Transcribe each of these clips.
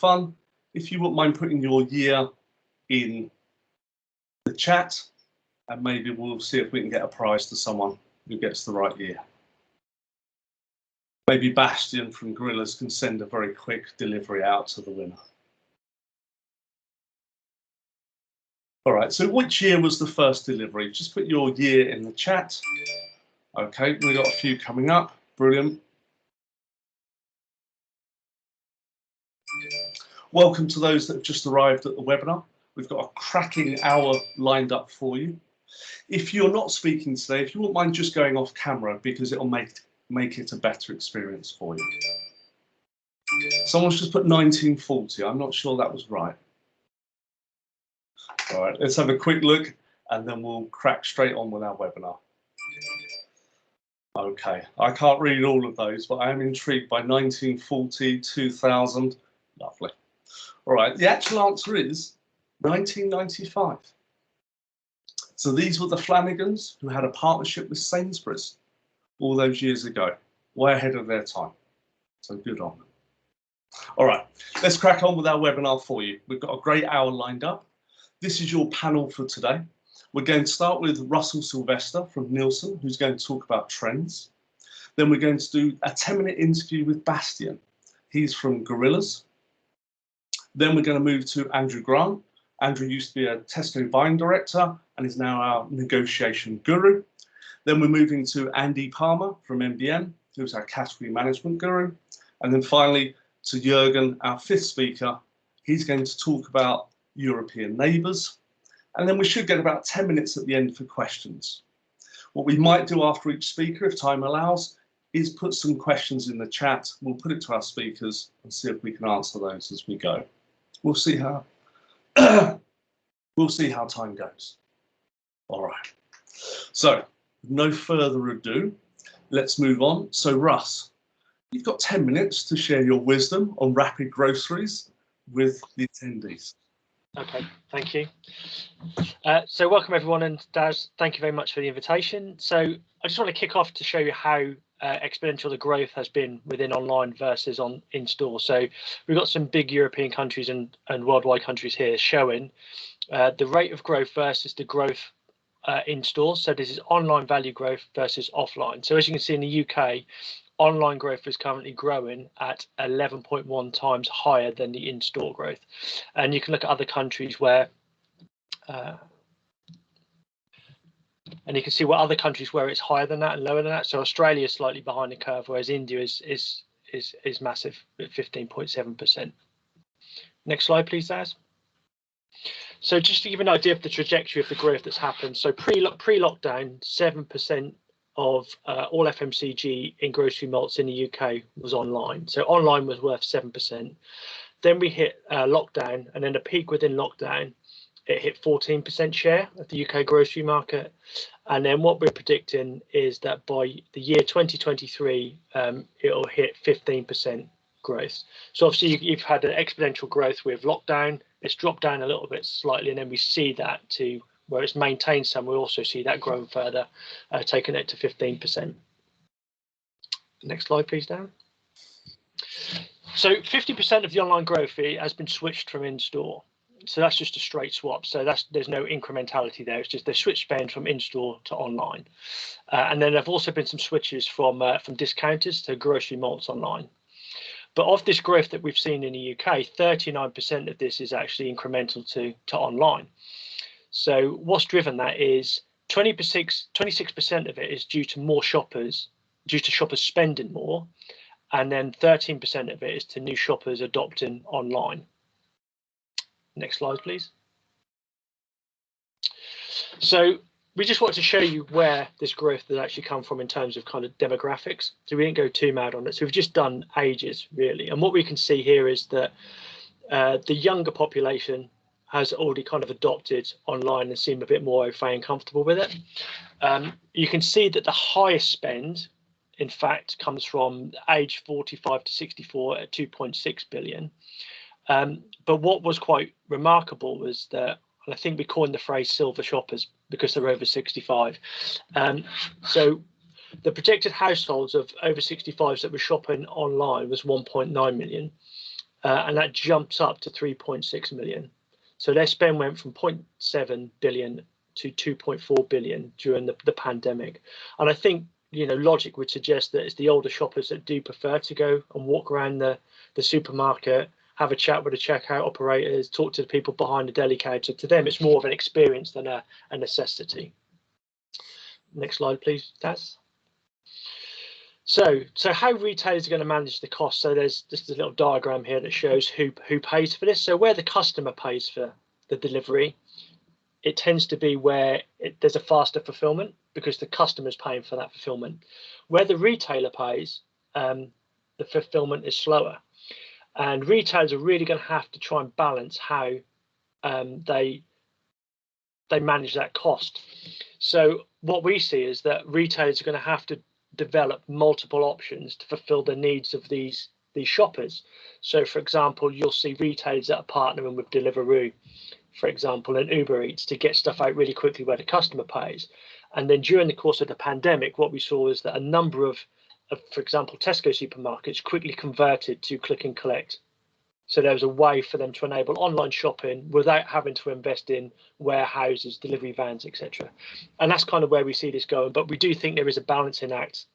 fun, if you wouldn't mind putting your year in the chat, and maybe we'll see if we can get a prize to someone who gets the right year. Maybe Bastian from Gorillas can send a very quick delivery out to the winner. All right, so which year was the first delivery? Just put your year in the chat. Okay, we've got a few coming up. Brilliant. Welcome to those that have just arrived at the webinar. We've got a cracking hour lined up for you. If you're not speaking today, if you wouldn't mind just going off camera, because it'll make it a better experience for you. Someone's just put 1940. I'm not sure that was right. All right, let's have a quick look and then we'll crack straight on with our webinar. Okay, I can't read all of those, but I am intrigued by 1940, 2000. Lovely. All right, the actual answer is 1995. So these were the Flanagans who had a partnership with Sainsbury's all those years ago, way ahead of their time. So good on them. All right, let's crack on with our webinar for you. We've got a great hour lined up. This is your panel for today. We're going to start with Russell Sylvester from Nielsen, who's going to talk about trends. Then we're going to do a 10-minute interview with Bastian. He's from Gorillas. Then we're going to move to Andrew Grant. Andrew used to be a Tesco buying director and is now our negotiation guru. Then we're moving to Andy Palmer from MBM, who's our category management guru. And then finally to Jürgen, our fifth speaker. He's going to talk about European neighbours. And then we should get about 10 minutes at the end for questions. What we might do after each speaker, if time allows, is put some questions in the chat. We'll put it to our speakers and see if we can answer those as we go. We'll see how we'll see how time goes. All right. So, with no further ado, let's move on. So, Russ, you've got 10 minutes to share your wisdom on rapid groceries with the attendees. Okay, thank you. So welcome everyone, and Daz, thank you very much for the invitation. So I just want to kick off to show you how exponential the growth has been within online versus on in-store. So we've got some big European countries and worldwide countries here showing the rate of growth versus the growth in-store. So this is online value growth versus offline. So as you can see in the UK, online growth is currently growing at 11.1 times higher than the in-store growth. And you can look at other countries where, and you can see what other countries where it's higher than that and lower than that. So Australia is slightly behind the curve, whereas India is massive at 15.7%. Next slide, please, Daz. So just to give an idea of the trajectory of the growth that's happened. So pre-lockdown, 7% of all FMCG in grocery malts in the UK was online. So online was worth 7%. Then we hit lockdown, and then a peak within lockdown, it hit 14% share of the UK grocery market. And then what we're predicting is that by the year 2023, it'll hit 15% growth. So obviously you've had an exponential growth with lockdown. It's dropped down a little bit slightly, and then we see that to where it's maintained some. We also see that growing further, taking it to 15%. Next slide, please, Dan. So 50% of the online growth has been switched from in-store. So that's just a straight swap. So there's no incrementality there. It's just they switched spend from in-store to online. And then there've also been some switches from discounters to grocery malts online. But of this growth that we've seen in the UK, 39% of this is actually incremental to online. So what's driven that is 26% of it is due to more shoppers, due to shoppers spending more, and then 13% of it is to new shoppers adopting online. Next slide, please. So we just wanted to show you where this growth has actually come from in terms of kind of demographics. So we didn't go too mad on it. So we've just done ages, really. And what we can see here is that the younger population has already kind of adopted online and seem a bit more au fait and comfortable with it. You can see that the highest spend, in fact, comes from age 45 to 64 at 2.6 billion. But what was quite remarkable was that, and I think we coined the phrase silver shoppers because they're over 65. So the projected households of over 65s that were shopping online was 1.9 million. and that jumps up to 3.6 million. So their spend went from 0.7 billion to 2.4 billion during the pandemic. And I think, you know, logic would suggest that it's the older shoppers that do prefer to go and walk around the supermarket, have a chat with the checkout operators, talk to the people behind the deli counter. To them, it's more of an experience than a necessity. Next slide, please, Daz. So how retailers are going to manage the cost. So there's just a little diagram here that shows who pays for this. So where the customer pays for the delivery, it tends to be where there's a faster fulfillment because the customer's paying for that fulfillment. Where the retailer pays, the fulfillment is slower. And retailers are really going to have to try and balance how they manage that cost. So what we see is that retailers are going to have to develop multiple options to fulfill the needs of these shoppers. So for example, you'll see retailers that are partnering with Deliveroo, for example, and Uber Eats to get stuff out really quickly where the customer pays. And then during the course of the pandemic, what we saw is that a number of for example, Tesco supermarkets quickly converted to click and collect. So there was a way for them to enable online shopping without having to invest in warehouses, delivery vans, etc. And that's kind of where we see this going. But we do think there is a balancing act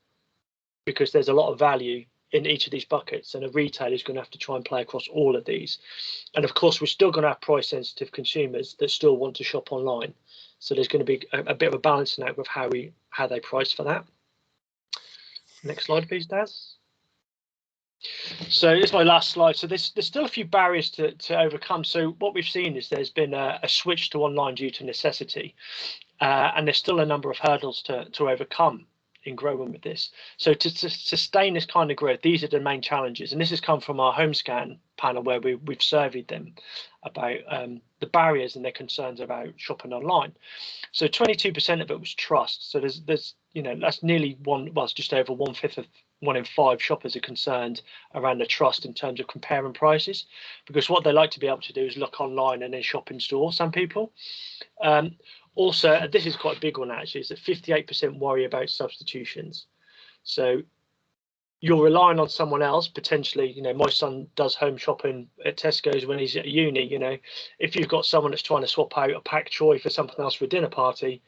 because there's a lot of value in each of these buckets, and a retailer is going to have to try and play across all of these. And of course, we're still going to have price sensitive consumers that still want to shop online. So there's going to be a bit of a balancing act with how they price for that. Next slide, please, Daz. So this is my last slide. So there's still a few barriers to overcome. So what we've seen is there's been a switch to online due to necessity, and there's still a number of hurdles to overcome in growing with this. So to sustain this kind of growth, these are the main challenges. And this has come from our home scan panel where we've surveyed them about the barriers and their concerns about shopping online. So 22% of it was trust. So there's you know, that's nearly it's just over 1/5 of 1 in 5 shoppers are concerned around the trust in terms of comparing prices, because what they like to be able to do is look online and then shop in store, some people. Also, this is quite a big one actually, is that 58% worry about substitutions. So you're relying on someone else potentially. You know, my son does home shopping at Tesco's when he's at uni. You know, if you've got someone that's trying to swap out a pak choy for something else for a dinner party,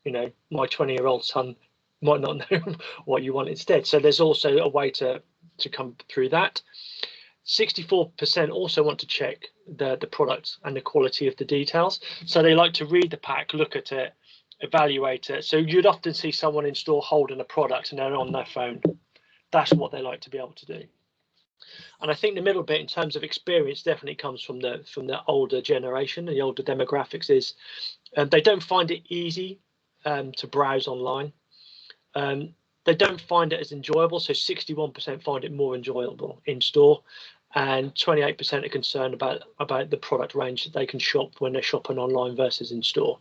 you know, my 20-year-old son might not know what you want instead. So there's also a way to come through that. 64% also want to check the product and the quality of the details. So they like to read the pack, look at it, evaluate it. So you'd often see someone in store holding a product and they're on their phone. That's what they like to be able to do. And I think the middle bit in terms of experience definitely comes from the older generation, the older demographics, is they don't find it easy to browse online. They don't find it as enjoyable. So 61% find it more enjoyable in store, and 28% are concerned about the product range that they can shop when they're shopping online versus in store.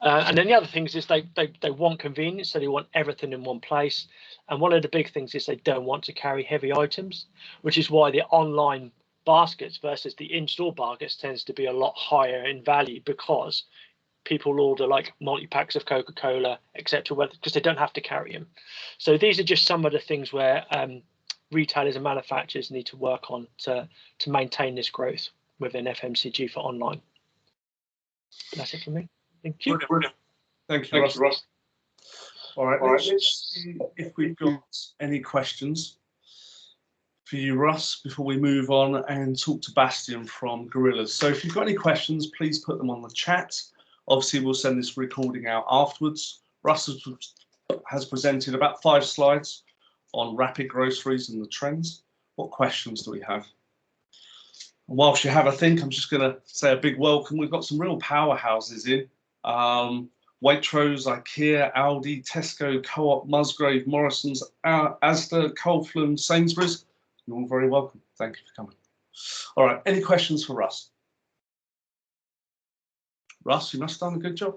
And then the other things is they want convenience, so they want everything in one place. And one of the big things is they don't want to carry heavy items, which is why the online baskets versus the in-store baskets tends to be a lot higher in value, because people order like multi-packs of Coca-Cola, etc., because they don't have to carry them. So these are just some of the things where retailers and manufacturers need to work on to maintain this growth within FMCG for online. That's it for me. Thank you. Brilliant. Thank you, Russ. All right, let's see if we've got any questions for you, Russ, before we move on and talk to Bastian from Gorillas. So if you've got any questions, please put them on the chat. Obviously, we'll send this recording out afterwards. Russ has presented about 5 slides on rapid groceries and the trends. What questions do we have? And whilst you have a think, I'm just going to say a big welcome. We've got some real powerhouses in. Waitrose, IKEA, Aldi, Tesco, Co-op, Musgrave, Morrison's, Asda, Coldflum, Sainsbury's. You're all very welcome. Thank you for coming. All right, any questions for Russ? Russ, you must have done a good job.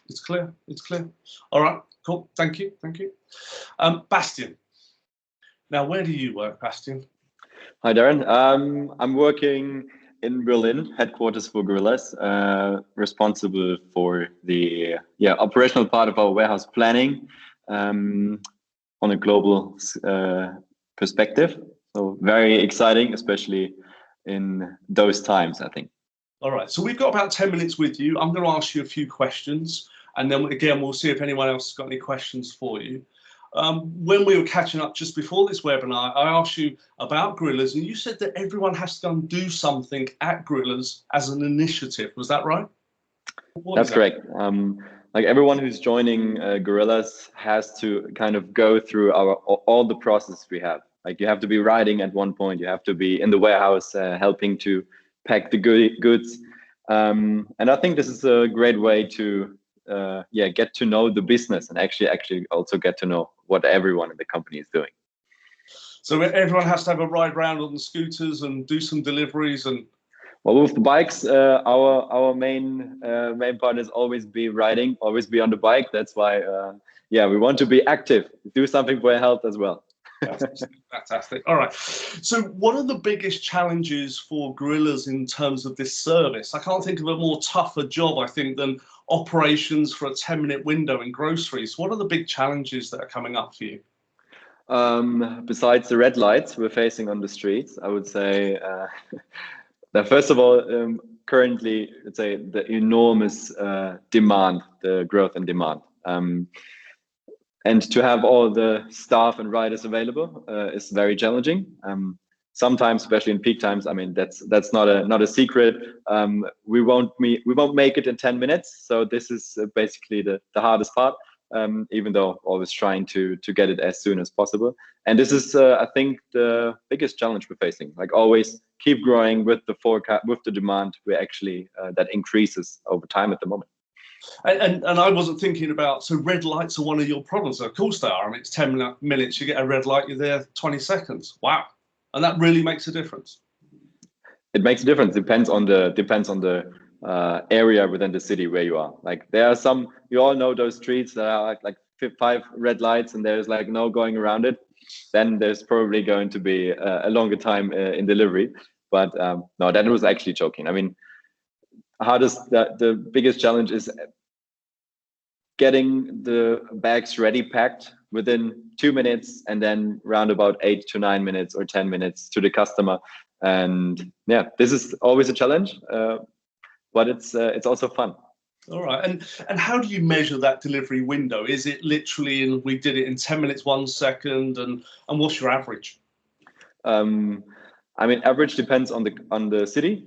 It's clear. It's clear. All right, cool. Thank you. Thank you. Bastian. Now, where do you work, Bastian? Hi, Darren. I'm working in Berlin, headquarters for Gorillas, responsible for the operational part of our warehouse planning on a global perspective. So very exciting, especially in those times, I think. All right, so we've got about 10 minutes with you. I'm going to ask you a few questions, and then again, we'll see if anyone else has got any questions for you. When we were catching up just before this webinar, I asked you about Gorillas, and you said that everyone has to go and do something at Gorillas as an initiative. Was that right? That's correct. Like everyone who's joining Gorillas has to kind of go through all the process we have. Like you have to be riding at one point, you have to be in the warehouse helping to pack the goods. And I think this is a great way to get to know the business and actually also get to know what everyone in the company is doing. So everyone has to have a ride around on the scooters and do some deliveries and. Well, with the bikes, our main part is always be riding, always be on the bike. That's why, we want to be active, do something for health as well. Fantastic. All right. So what are the biggest challenges for Gorillas in terms of this service? I can't think of a more tougher job, I think, than operations for a 10-minute window in groceries. What are the big challenges that are coming up for you? Besides the red lights we're facing on the streets, I would say, now, first of all, currently, let's say the enormous demand, the growth in demand. And to have all the staff and riders available is very challenging. Sometimes, especially in peak times, I mean that's not a secret. We won't make it in 10 minutes. So this is basically the hardest part. Even though always trying to get it as soon as possible. And this is, I think, the biggest challenge we're facing. Like always, keep growing with the forecast, with the demand. We actually that increases over time at the moment. And I wasn't thinking about, so red lights are one of your problems. Of course they are. I mean, it's 10 minutes, you get a red light, you're there 20 seconds. Wow. And that really makes a difference. It makes a difference. Depends on the area within the city where you are. Like there are some, you all know those streets that are like 5 red lights and there's like no going around it. Then there's probably going to be a longer time in delivery. But no, that was actually joking. I mean, the biggest challenge is getting the bags ready, packed within 2 minutes, and then round about 8 to 9 minutes or 10 minutes to the customer. And yeah, this is always a challenge, but it's also fun. All right, and how do you measure that delivery window? Is it literally, and we did it in 10 minutes, 1 second, and what's your average? I mean, average depends on the city.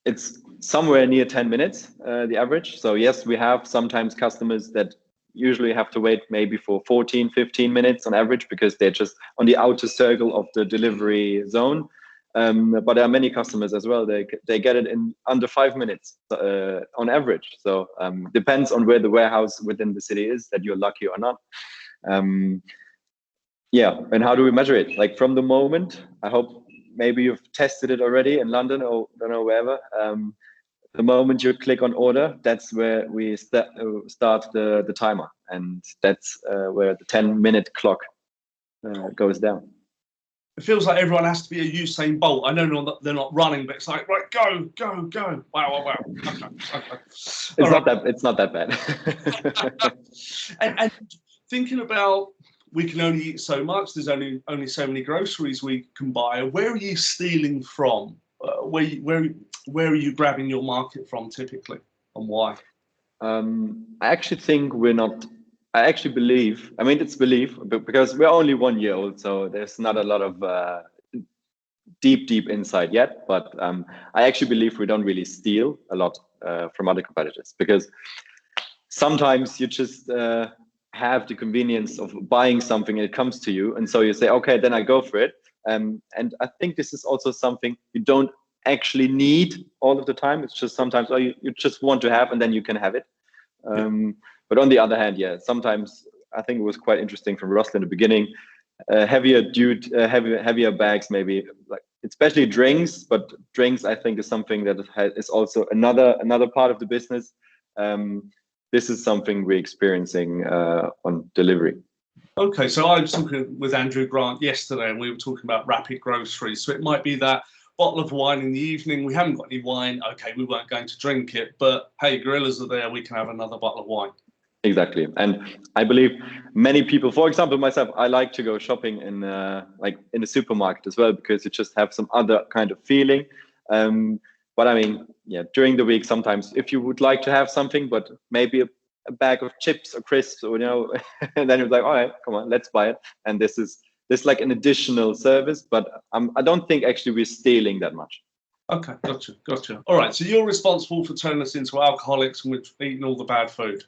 It's somewhere near 10 minutes, the average. So yes, we have sometimes customers that usually have to wait maybe for 14, 15 minutes on average because they're just on the outer circle of the delivery zone. But there are many customers as well. They get it in under 5 minutes on average. So depends on where the warehouse within the city is that you're lucky or not. Yeah, and how do we measure it? Like from the moment, I hope maybe you've tested it already in London or don't know wherever. The moment you click on order, that's where we start the timer, and that's where the 10-minute clock goes down. It feels like everyone has to be a Usain Bolt. I know they're not running, but it's like, right, go, go, go. Wow. Okay. It's not that bad. and thinking about, we can only eat so much. There's only so many groceries we can buy. Where are you stealing from? Where are you grabbing your market from typically, and why? I actually think we're not. I actually believe. I mean, it's belief, but because we're only 1 year old, so there's not a lot of deep insight yet. But I actually believe we don't really steal a lot from other competitors, because sometimes you just have the convenience of buying something and it comes to you, and so you say, okay, then I go for it. And I think this is also something you don't actually need all of the time. It's just sometimes you just want to have, and then you can have it. But on the other hand, yeah, sometimes I think it was quite interesting from Russell in the beginning. Heavier bags, maybe, like especially drinks. But drinks, I think, is something that is also another part of the business. This is something we're experiencing on delivery. Okay, so I was talking with Andrew Grant yesterday, and we were talking about rapid groceries. So it might be that bottle of wine in the evening. We haven't got any wine. Okay, we weren't going to drink it, but hey, Gorillas are there. We can have another bottle of wine. Exactly. And I believe many people, for example, myself, I like to go shopping in like in a supermarket as well, because you just have some other kind of feeling. But I mean, yeah, during the week, sometimes if you would like to have something, but maybe a bag of chips or crisps, or, you know, and then you're like, all right, come on, let's buy it. And this is like an additional service, but I don't think actually we're stealing that much. Okay, gotcha. All right, so you're responsible for turning us into alcoholics and we're eating all the bad food.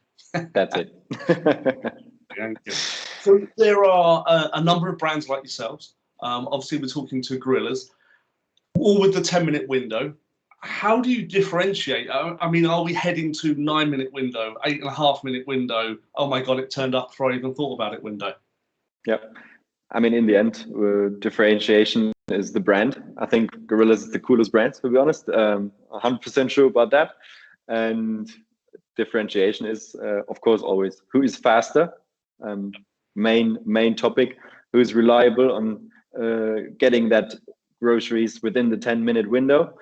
That's it. Thank you. So there are a number of brands like yourselves. Obviously, we're talking to gorillas, all with the 10-minute window. How do you differentiate? I mean, are we heading to 9-minute window, 8.5-minute window? Oh my God, it turned up before I even thought about it window. Yeah. I mean, in the end, differentiation is the brand. I think Gorillas is the coolest brand, to be honest. 100% sure about that. And differentiation is, of course, always who is faster. Main topic. Who is reliable on getting that groceries within the 10-minute window,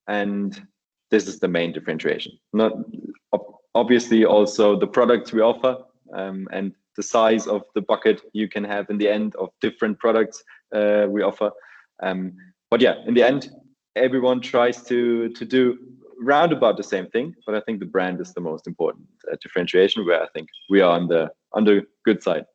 and this is the main differentiation. Not obviously also the products we offer, and the size of the bucket you can have in the end of different products we offer. But yeah, in the end, everyone tries to do round about the same thing, but I think the brand is the most important differentiation, where I think we are on the good side.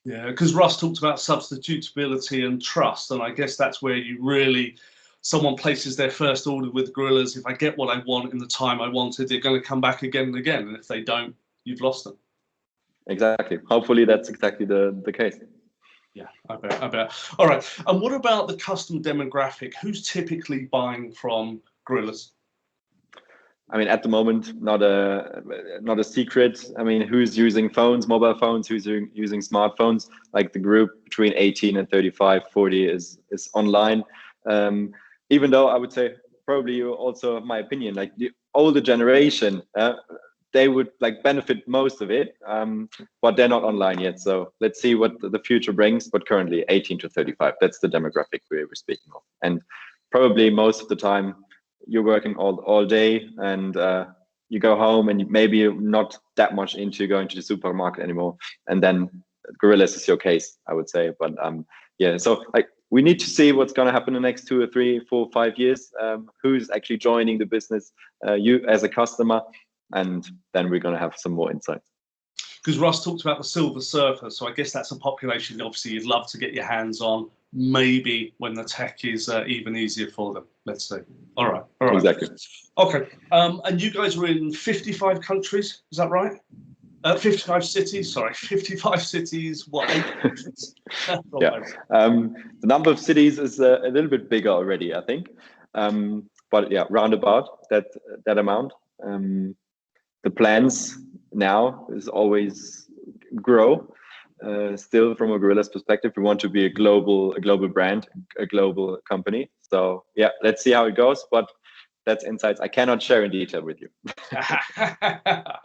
Yeah, because Russ talked about substitutability and trust, and I guess that's where you really, someone places their first order with Gorillas. If I get what I want in the time I wanted, they're going to come back again and again, and if they don't, you've lost them. Exactly. Hopefully that's exactly the case. Yeah, I bet. All right. And what about the customer demographic? Who's typically buying from Gorillas? I mean, at the moment, not a secret. I mean, who's using phones, mobile phones, who's using smartphones? Like the group between 18 and 35, 40 is online. Even though I would say probably you also have my opinion, like the older generation, they would like benefit most of it, but they're not online yet. So let's see what the future brings. But currently 18 to 35, that's the demographic we were speaking of. And probably most of the time you're working all day, and you go home and maybe you're not that much into going to the supermarket anymore. And then Gorillas is your case, I would say. But yeah, so like we need to see what's going to happen in the next 2 or 3, 4, 5 years. Who's actually joining the business, you as a customer, and then we're going to have some more insights. Because Russ talked about the silver surfer, so I guess that's a population obviously you'd love to get your hands on, maybe when the tech is even easier for them. Let's see. All right. Exactly. Okay. And you guys were in 55 countries, is that right? 55 cities, sorry, 55 cities, what, 8 countries? Yeah. The number of cities is a little bit bigger already, I think. But yeah, roundabout that amount. The plans now is always grow. Still, from a Gorillas perspective, we want to be a global brand, a global company. So yeah, let's see how it goes. But that's insights I cannot share in detail with you.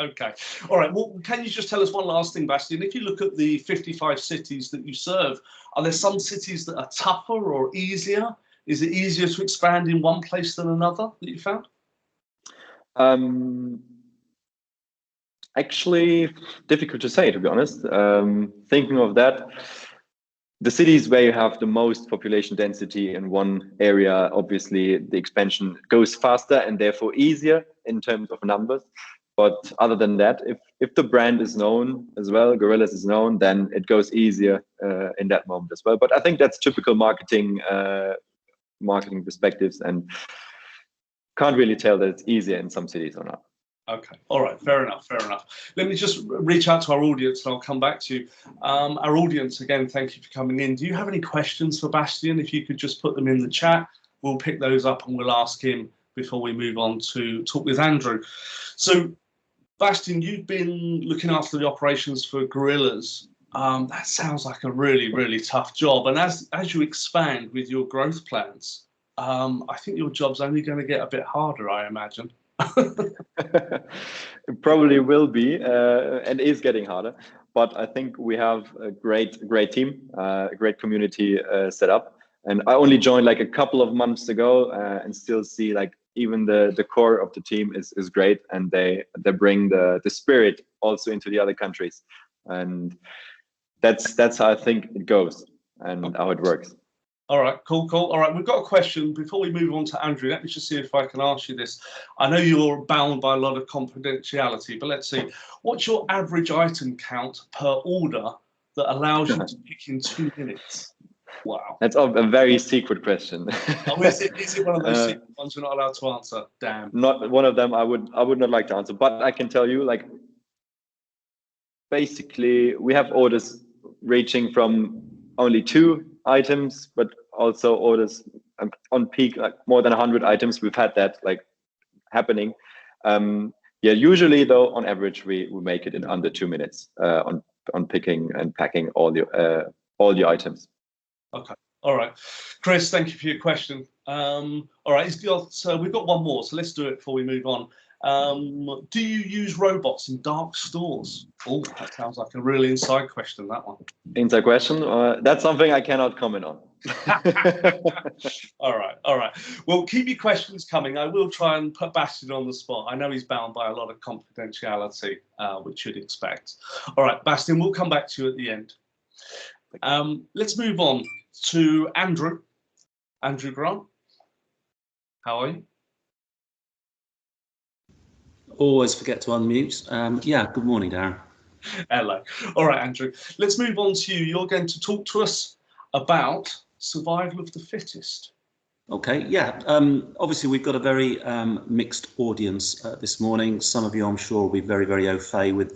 Okay. All right. Well, can you just tell us one last thing, Bastian? If you look at the 55 cities that you serve, are there some cities that are tougher or easier? Is it easier to expand in one place than another that you found? Actually, difficult to say, to be honest. Thinking of that, the cities where you have the most population density in one area, obviously the expansion goes faster and therefore easier in terms of numbers. But other than that, if the brand is known as well, Gorillas is known, then it goes easier in that moment as well. But I think that's typical marketing perspectives, and can't really tell that it's easier in some cities or not. Okay. All right. Fair enough. Let me just reach out to our audience and I'll come back to you. Our audience, again, thank you for coming in. Do you have any questions for Bastian? If you could just put them in the chat, we'll pick those up and we'll ask him before we move on to talk with Andrew. So, Bastian, you've been looking after the operations for Gorillas. That sounds like a really, really tough job. And as you expand with your growth plans, I think your job's only going to get a bit harder, I imagine. It probably will be and is getting harder, but I think we have a great team, a great community set up. And I only joined like a couple of months ago and still see like even the core of the team is great, and they bring the spirit also into the other countries, and that's how I think it goes and how it works. All right, cool. All right, we've got a question. Before we move on to Andrew, let me just see if I can ask you this. I know you're bound by a lot of confidentiality, but let's see. What's your average item count per order that allows you to pick in 2 minutes? Wow. That's a very secret question. Oh, is it one of those secret ones you're not allowed to answer? Damn. Not one of them I would not like to answer, but I can tell you, like, basically we have orders ranging from only 2 items, but also orders on peak like more than 100 items. We've had that like happening. Yeah, usually though, on average, we make it in under 2 minutes on picking and packing all the items. Okay. All right, Chris, thank you for your question. All right, so we've got one more, so let's do it before we move on. Do you use robots in dark stores? Oh, that sounds like a really inside question, that one. Inside question? That's something I cannot comment on. All right. Well, keep your questions coming. I will try and put Bastian on the spot. I know he's bound by a lot of confidentiality, which you'd expect. All right, Bastian, we'll come back to you at the end. Let's move on to Andrew. Andrew Grant, how are you? Always forget to unmute. Yeah, good morning, Darren. Hello. All right, Andrew, let's move on to you. You're going to talk to us about survival of the fittest. Okay, yeah. Obviously, we've got a very mixed audience this morning. Some of you, I'm sure, will be very, very au fait with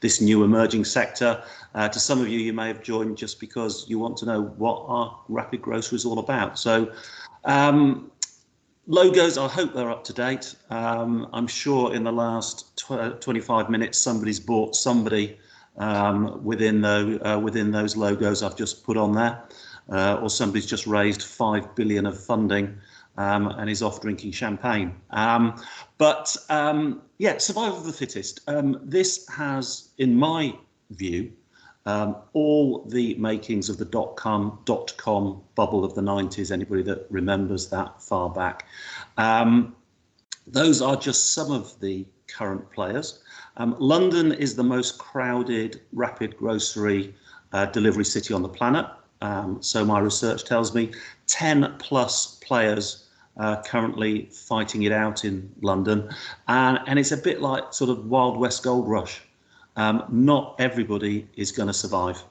this new emerging sector. To some of you, you may have joined just because you want to know what our rapid grocery is all about. So, logos, I hope they're up to date. I'm sure in the last 25 minutes, somebody's bought somebody within those logos I've just put on there. Or somebody's just raised 5 billion of funding and is off drinking champagne. Yeah, survival of the fittest. This has, in my view, all the makings of the dot-com bubble of the 90s, anybody that remembers that far back. Those are just some of the current players. London is the most crowded rapid grocery delivery city on the planet. So my research tells me 10 plus players currently fighting it out in London, and it's a bit like sort of Wild West Gold Rush. Not everybody is going to survive.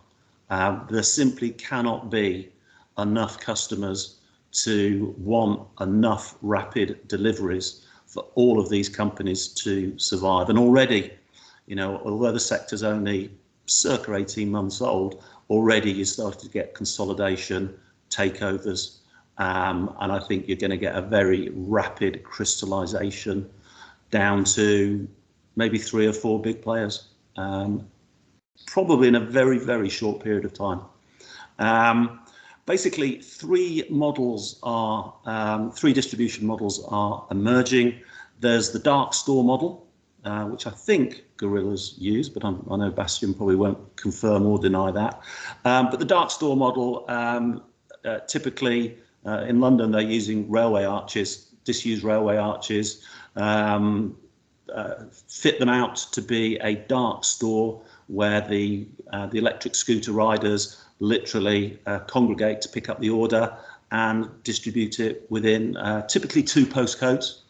There simply cannot be enough customers to want enough rapid deliveries for all of these companies to survive. And already, you know, although the sector's only circa 18 months old, already you started to get consolidation, takeovers, and I think you're going to get a very rapid crystallization down to maybe 3 or 4 big players, probably in a very, very short period of time. Basically, 3 distribution models are emerging. There's the dark store model, which I think Gorillas use, but I know Bastian probably won't confirm or deny that. But the dark store model, typically in London, they're using railway arches, disused railway arches, fit them out to be a dark store where the electric scooter riders literally congregate to pick up the order and distribute it within typically 2 postcodes.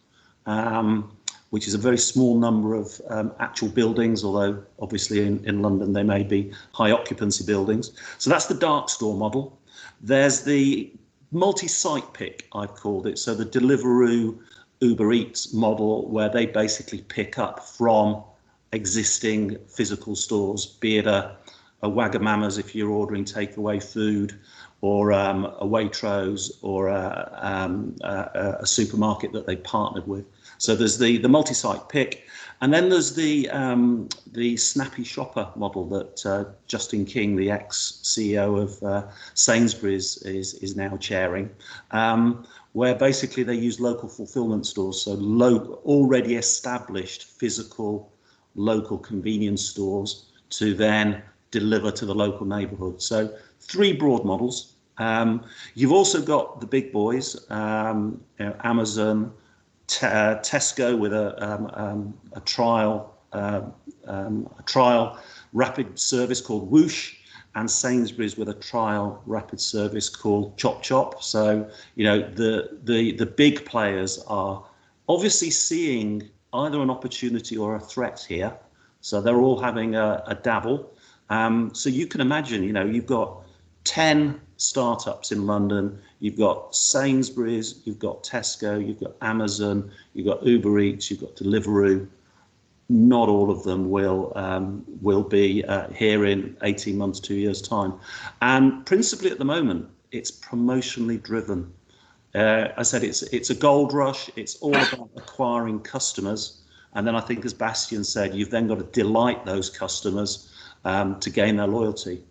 Which is a very small number of actual buildings, although obviously in London they may be high occupancy buildings. So that's the dark store model. There's the multi-site pick, I've called it. So the Deliveroo, Uber Eats model, where they basically pick up from existing physical stores, be it a Wagamama's if you're ordering takeaway food, or a Waitrose, or a supermarket that they partnered with. So there's the multi-site pick, and then there's the snappy shopper model that Justin King, the ex-CEO of Sainsbury's, is now chairing, where basically they use local fulfillment stores, so already established physical local convenience stores to then deliver to the local neighbourhood. So 3 broad models. You've also got the big boys, Amazon, Tesco with a trial rapid service called Whoosh, and Sainsbury's with a trial rapid service called Chop Chop. So, you know, the big players are obviously seeing either an opportunity or a threat here. So they're all having a dabble. So you can imagine, you know, you've got 10 startups in London, you've got Sainsbury's, you've got Tesco, you've got Amazon, you've got Uber Eats, you've got Deliveroo. Not all of them will be here in 18 months, 2 years' time. And principally at the moment, it's promotionally driven. I said it's a gold rush. It's all about acquiring customers. And then I think, as Bastian said, you've then got to delight those customers to gain their loyalty.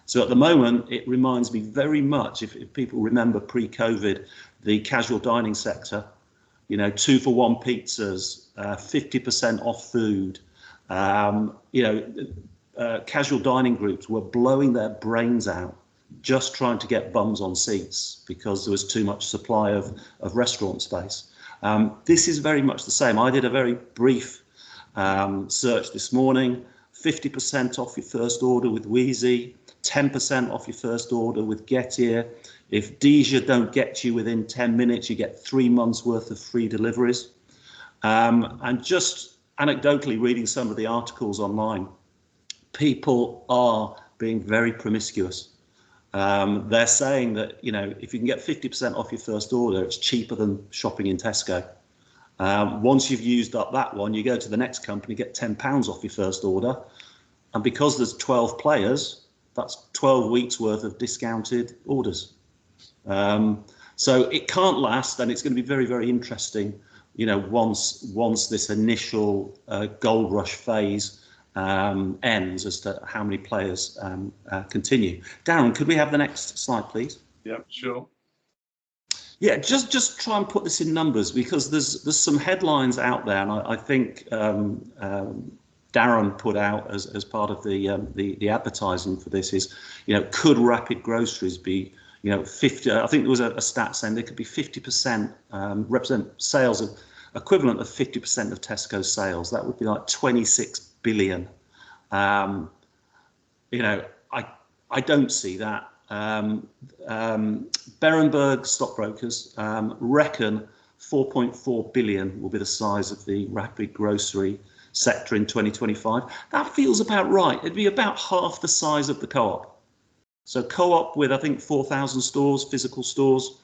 So at the moment, it reminds me very much, if people remember pre-COVID, the casual dining sector, you know, 2-for-1 pizzas, 50% off food, you know, casual dining groups were blowing their brains out just trying to get bums on seats because there was too much supply of restaurant space. This is very much the same. I did a very brief search this morning, 50% off your first order with Wheezy, 10% off your first order with Getir. If Deja don't get you within 10 minutes, you get 3 months worth of free deliveries. And just anecdotally reading some of the articles online, people are being very promiscuous. They're saying that, you know, if you can get 50% off your first order, it's cheaper than shopping in Tesco. Once you've used up that one, you go to the next company, get £10 off your first order. And because there's 12 players, that's 12 weeks worth of discounted orders. So it can't last, and it's going to be very, very interesting, you know, once this initial gold rush phase ends as to how many players continue. Darren, could we have the next slide, please? Yeah, sure. Yeah, just try and put this in numbers, because there's some headlines out there, and I think Darren put out as part of the advertising for this is, you know, could rapid groceries be, you know, 50? I think there was a stat saying they could be 50%, represent sales of equivalent of 50% of Tesco's sales. That would be like 26 billion. You know, I don't see that. Berenberg stockbrokers reckon 4.4 billion will be the size of the rapid grocery sector in 2025. That feels about right. It'd be about half the size of the Co-op. So Co-op with, I think, 4,000 stores, physical stores,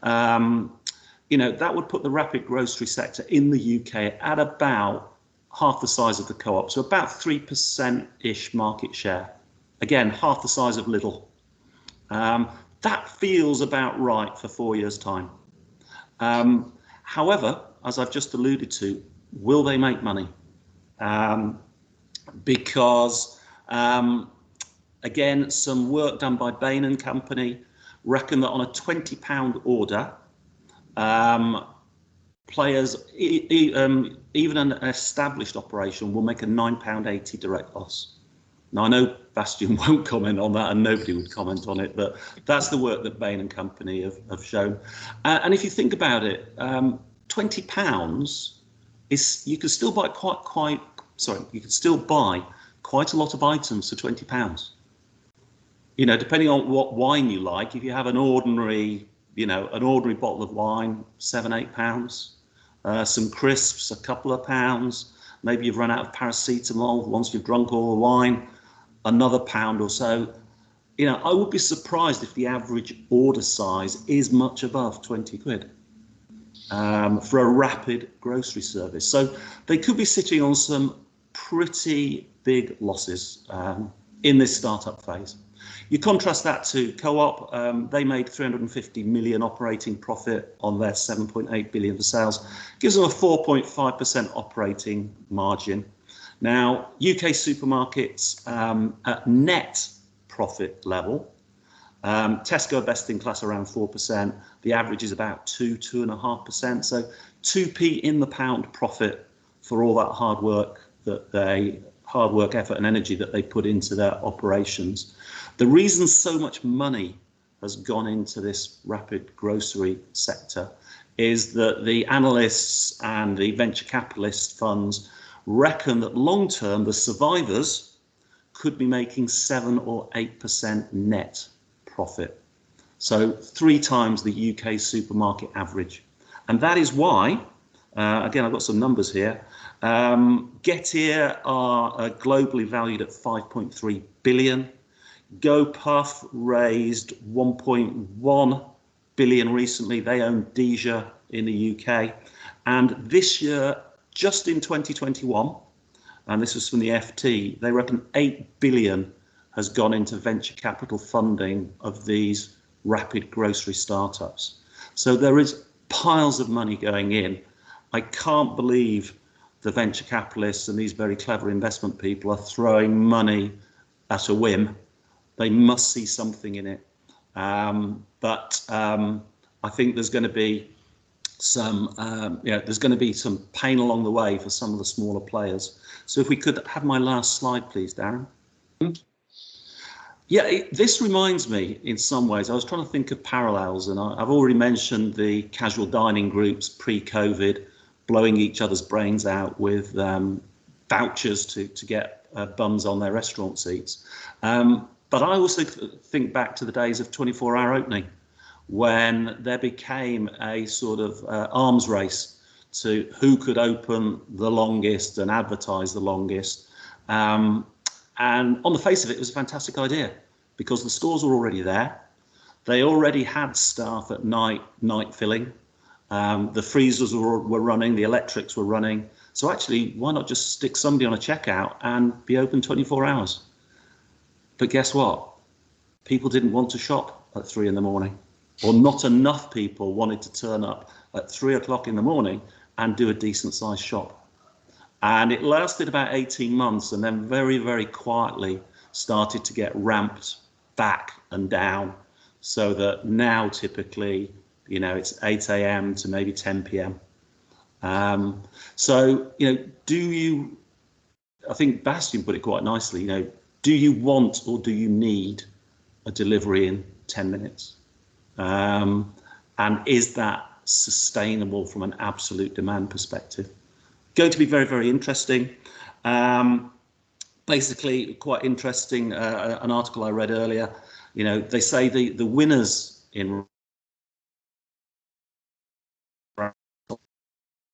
you know, that would put the rapid grocery sector in the UK at about half the size of the Co-op. So about 3%-ish market share. Again, half the size of Lidl. That feels about right for 4 years' time. However, as I've just alluded to, will they make money? Because, again, some work done by Bain and Company reckon that on a £20 order, players, even an established operation, will make a £9.80 direct loss. Now, I know Bastian won't comment on that, and nobody would comment on it, but that's the work that Bain and Company have shown. And if you think about it, £20 is, you can still buy you can still buy quite a lot of items for £20. You know, depending on what wine you like, if you have an ordinary, you know, an ordinary bottle of wine, £7-8. Some crisps, a couple of pounds. Maybe you've run out of paracetamol once you've drunk all the wine, another £1 or so. You know, I would be surprised if the average order size is much above 20 quid for a rapid grocery service. So they could be sitting on some pretty big losses in this startup phase. You contrast that to Co-op, they made 350 million operating profit on their 7.8 billion for sales, gives them a 4.5% operating margin. Now, UK supermarkets at net profit level, Tesco are best in class around 4%, the average is about 2.5%, so 2p in the pound profit for all that hard work, effort and energy that they put into their operations. The reason so much money has gone into this rapid grocery sector is that the analysts and the venture capitalist funds reckon that long term the survivors could be making 7 or 8% net profit. So 3 times the UK supermarket average. And that is why, again, I've got some numbers here. Getir are globally valued at 5.3 billion. GoPuff raised 1.1 billion recently. They own Deja in the UK. And this year, just in 2021, and this was from the FT, they reckon 8 billion has gone into venture capital funding of these rapid grocery startups. So there is piles of money going in. I can't believe the venture capitalists and these very clever investment people are throwing money at a whim. They must see something in it. But I think there's going to be some, there's going to be some pain along the way for some of the smaller players. So if we could have my last slide, please, Darren. Yeah, this reminds me in some ways, I was trying to think of parallels, and I've already mentioned the casual dining groups pre-COVID, blowing each other's brains out with vouchers to get bums on their restaurant seats. But I also think back to the days of 24-hour opening, when there became a sort of arms race to who could open the longest and advertise the longest. And on the face of it, it was a fantastic idea because the stores were already there. They already had staff at night filling. The freezers were running, the electrics were running. So actually, why not just stick somebody on a checkout and be open 24 hours? But guess what? People didn't want to shop at 3 in the morning, or not enough people wanted to turn up at 3 o'clock in the morning and do a decent sized shop. And it lasted about 18 months and then very, very quietly started to get ramped back and down, so that now typically, you know, it's 8 a.m. to maybe 10 p.m. So, you know, I think Bastian put it quite nicely, you know, do you want or do you need a delivery in 10 minutes? And is that sustainable from an absolute demand perspective? Going to be very, very interesting. Basically, quite interesting, an article I read earlier, you know, they say the winners in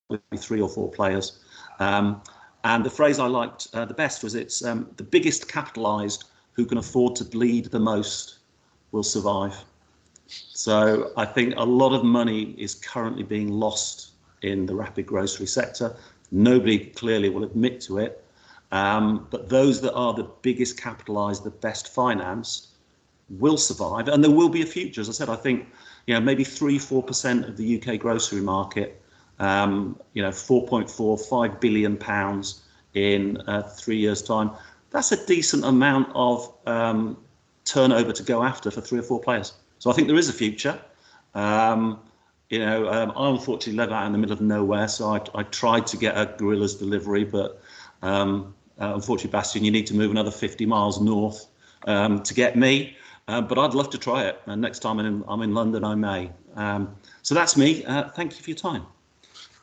with 3 or 4 players. And the phrase I liked the best was it's the biggest capitalized who can afford to bleed the most will survive. So I think a lot of money is currently being lost in the rapid grocery sector. Nobody clearly will admit to it. But those that are the biggest capitalized, the best financed, will survive, and there will be a future. As I said, I think, you know, maybe 3-4% of the UK grocery market, you know, 4.45 billion pounds in 3 years' time. That's a decent amount of turnover to go after for 3 or 4 players. So I think there is a future. You know, I unfortunately live out in the middle of nowhere, so I tried to get a Gorillas delivery, but unfortunately, Bastian, you need to move another 50 miles north to get me. But I'd love to try it. And next time I'm in London, I may. So that's me. Thank you for your time.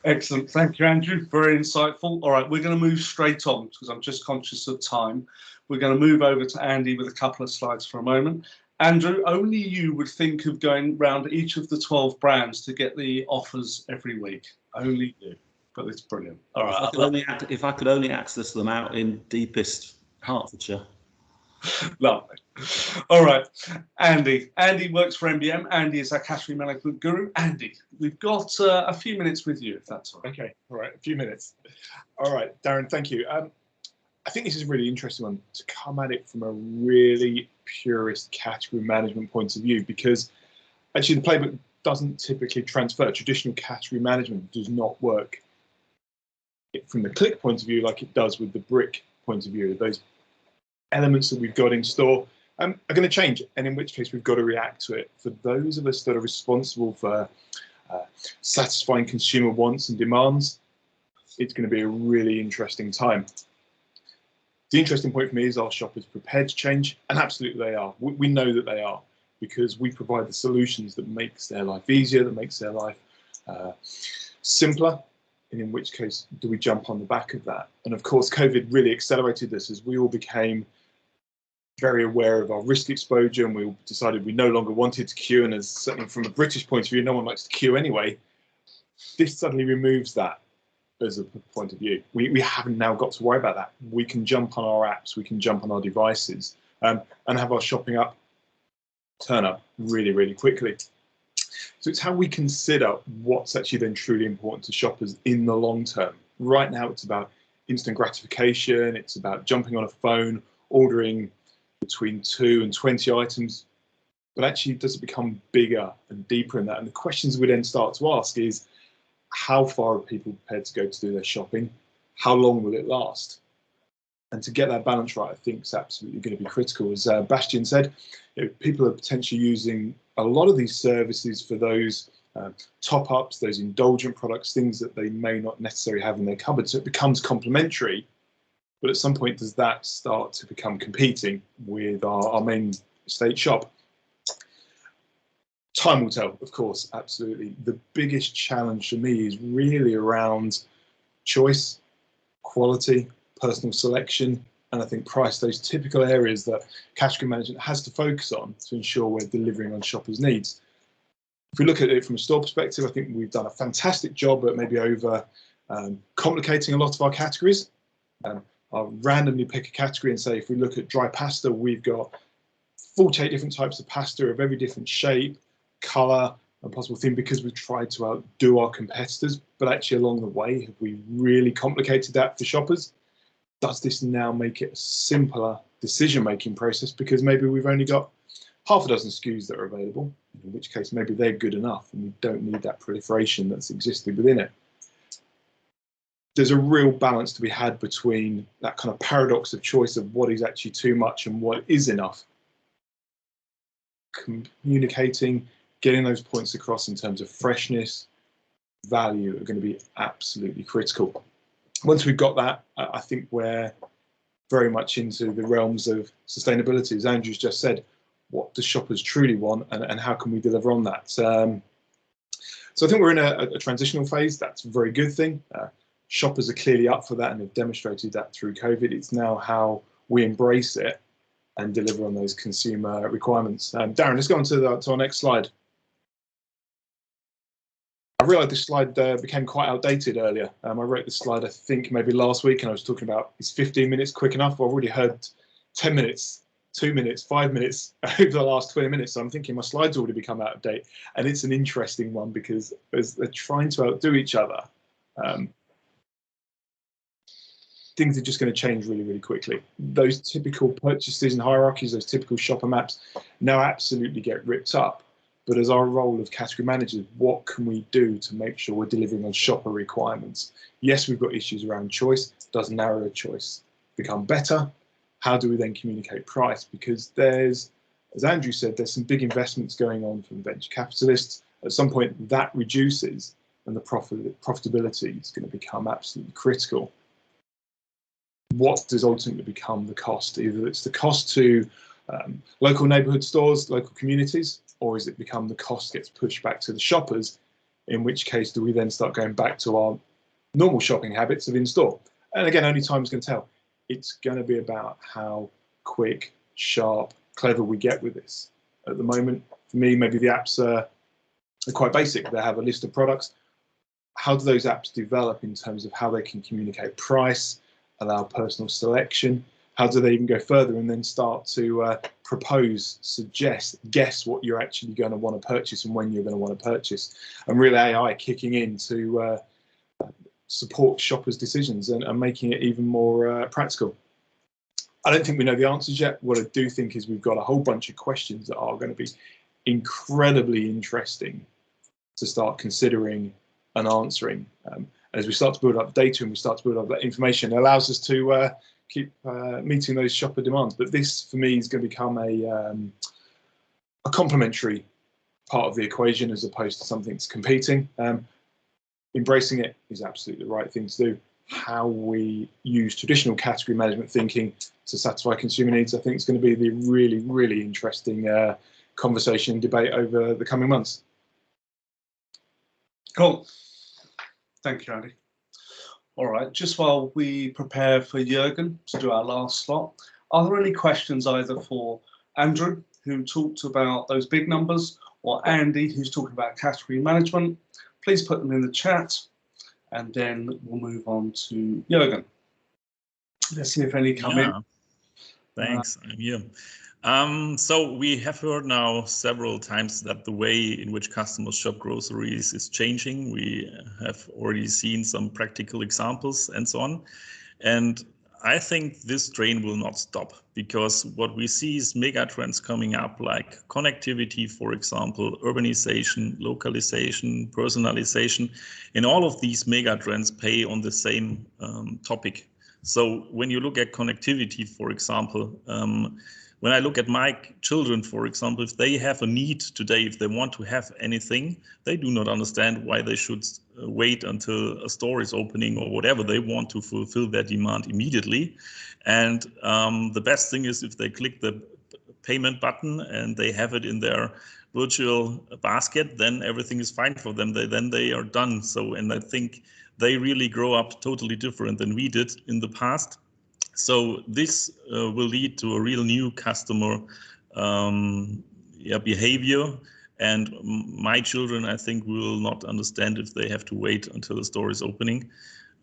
Excellent. Thank you, Andrew. Very insightful. All right, we're going to move straight on because I'm just conscious of time. We're going to move over to Andy with a couple of slides for a moment. Andrew, only you would think of going round each of the 12 brands to get the offers every week. Only you. But it's brilliant. All right. If I could only access them out in deepest Hertfordshire. Lovely. All right, Andy. Andy works for MBM. Andy is our category management guru. Andy, we've got a few minutes with you, if that's all right. Okay, all right, a few minutes. All right, Darren, thank you. I think this is a really interesting one to come at it from a really purist category management point of view, because actually the playbook doesn't typically transfer. Traditional category management does not work from the click point of view like it does with the brick point of view. Those elements that we've got in store are going to change, and in which case we've got to react to it. For those of us that are responsible for satisfying consumer wants and demands, it's going to be a really interesting time. The interesting point for me is, our shoppers prepared to change? And absolutely they are. We know that they are, because we provide the solutions that makes their life easier, that makes their life simpler, and in which case do we jump on the back of that? And of course, COVID really accelerated this as we all became very aware of our risk exposure, and we all decided we no longer wanted to queue. And as certainly from a British point of view, no one likes to queue anyway. This suddenly removes that as a point of view. We haven't now got to worry about that. We can jump on our apps, we can jump on our devices, and have our shopping turn up really, really quickly. So it's how we consider what's actually then truly important to shoppers in the long term. Right now, it's about instant gratification. It's about jumping on a phone, ordering between 2 and 20 items. But actually, does it become bigger and deeper in that? And the questions we then start to ask is, how far are people prepared to go to do their shopping? How long will it last? And to get that balance right, I think is absolutely going to be critical. As Bastian said, people are potentially using a lot of these services for those top-ups, those indulgent products, things that they may not necessarily have in their cupboard. So it becomes complementary. But at some point, does that start to become competing with our main estate shop? Time will tell, of course, absolutely. The biggest challenge for me is really around choice, quality, personal selection, and I think price, those typical areas that category management has to focus on to ensure we're delivering on shoppers' needs. If we look at it from a store perspective, I think we've done a fantastic job at maybe over complicating a lot of our categories. I'll randomly pick a category and say, if we look at dry pasta, we've got 48 different types of pasta of every different shape, colour and possible theme, because we've tried to outdo our competitors. But actually along the way, have we really complicated that for shoppers? Does this now make it a simpler decision-making process because maybe we've only got half a dozen SKUs that are available, in which case maybe they're good enough and we don't need that proliferation that's existed within it. There's a real balance to be had between that kind of paradox of choice of what is actually too much and what is enough. Communicating, getting those points across in terms of freshness, value are going to be absolutely critical. Once we've got that, I think we're very much into the realms of sustainability. As Andrew's just said, what do shoppers truly want and how can we deliver on that? So I think we're in a transitional phase. That's a very good thing. Shoppers are clearly up for that and have demonstrated that through COVID. It's now how we embrace it and deliver on those consumer requirements. Darren, let's go on to our next slide. I realised this slide became quite outdated earlier. I wrote this slide, I think, maybe last week, and I was talking about, is 15 minutes quick enough? I've already heard 10 minutes, 2 minutes, 5 minutes over the last 20 minutes. So I'm thinking my slides already become out of date. And it's an interesting one because as they're trying to outdo each other, things are just going to change really, really quickly. Those typical purchase decision hierarchies, those typical shopper maps now absolutely get ripped up. But as our role of category managers, what can we do to make sure we're delivering on shopper requirements? Yes, we've got issues around choice. Does narrower choice become better? How do we then communicate price? Because there's, as Andrew said, there's some big investments going on from venture capitalists. At some point that reduces and the profitability is going to become absolutely critical. What does ultimately become the cost? Either it's the cost to local neighbourhood stores, local communities, or is it become the cost gets pushed back to the shoppers, in which case do we then start going back to our normal shopping habits of in-store? And again, only time's going to tell. It's going to be about how quick, sharp, clever we get with this. At the moment, for me, maybe the apps are quite basic. They have a list of products. How do those apps develop in terms of how they can communicate price, allow personal selection? How do they even go further and then start to propose, suggest, guess what you're actually going to want to purchase and when you're going to want to purchase? And really AI kicking in to support shoppers' decisions and making it even more practical. I don't think we know the answers yet. What I do think is we've got a whole bunch of questions that are going to be incredibly interesting to start considering and answering. As we start to build up data and we start to build up that information, it allows us to keep meeting those shopper demands. But this, for me, is going to become a complementary part of the equation as opposed to something that's competing. Embracing it is absolutely the right thing to do. How we use traditional category management thinking to satisfy consumer needs, I think is going to be the really, really interesting conversation and debate over the coming months. Cool. Thank you, Andy. All right, just while we prepare for Jürgen to do our last slot, are there any questions either for Andrew, who talked about those big numbers, or Andy, who's talking about category management? Please put them in the chat, and then we'll move on to Jürgen. Let's see if any come in. Thanks, I'm here. So we have heard now several times that the way in which customers shop groceries is changing. We have already seen some practical examples and so on. And I think this train will not stop, because what we see is mega trends coming up, like connectivity, for example, urbanization, localization, personalization, and all of these mega trends pay on the same topic. So when you look at connectivity, for example, when I look at my children, for example, if they have a need today, if they want to have anything, they do not understand why they should wait until a store is opening or whatever. They want to fulfill their demand immediately. And the best thing is if they click the payment button and they have it in their virtual basket, then everything is fine for them. Then they are done. So, and I think they really grow up totally different than we did in the past. So this will lead to a real new customer behavior. And my children, I think, will not understand if they have to wait until the store is opening.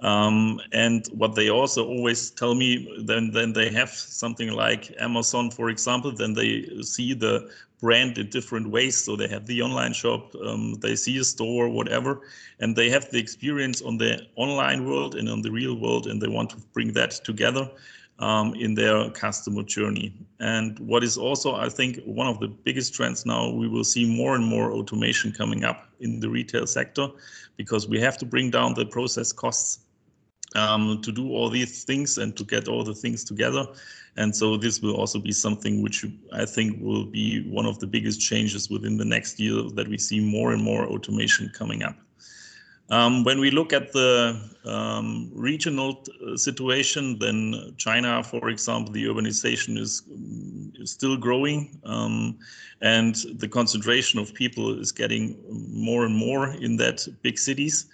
And what they also always tell me, then they have something like Amazon, for example, then they see the brand in different ways. So they have the online shop, they see a store, whatever, and they have the experience on the online world and on the real world, and they want to bring that together in their customer journey. And what is also, I think, one of the biggest trends now, we will see more and more automation coming up in the retail sector, because we have to bring down the process costs to do all these things and to get all the things together. And so this will also be something which I think will be one of the biggest changes within the next year, that we see more and more automation coming up. When we look at the regional situation, then China, for example, the urbanization is still growing, and the concentration of people is getting more and more in that big cities.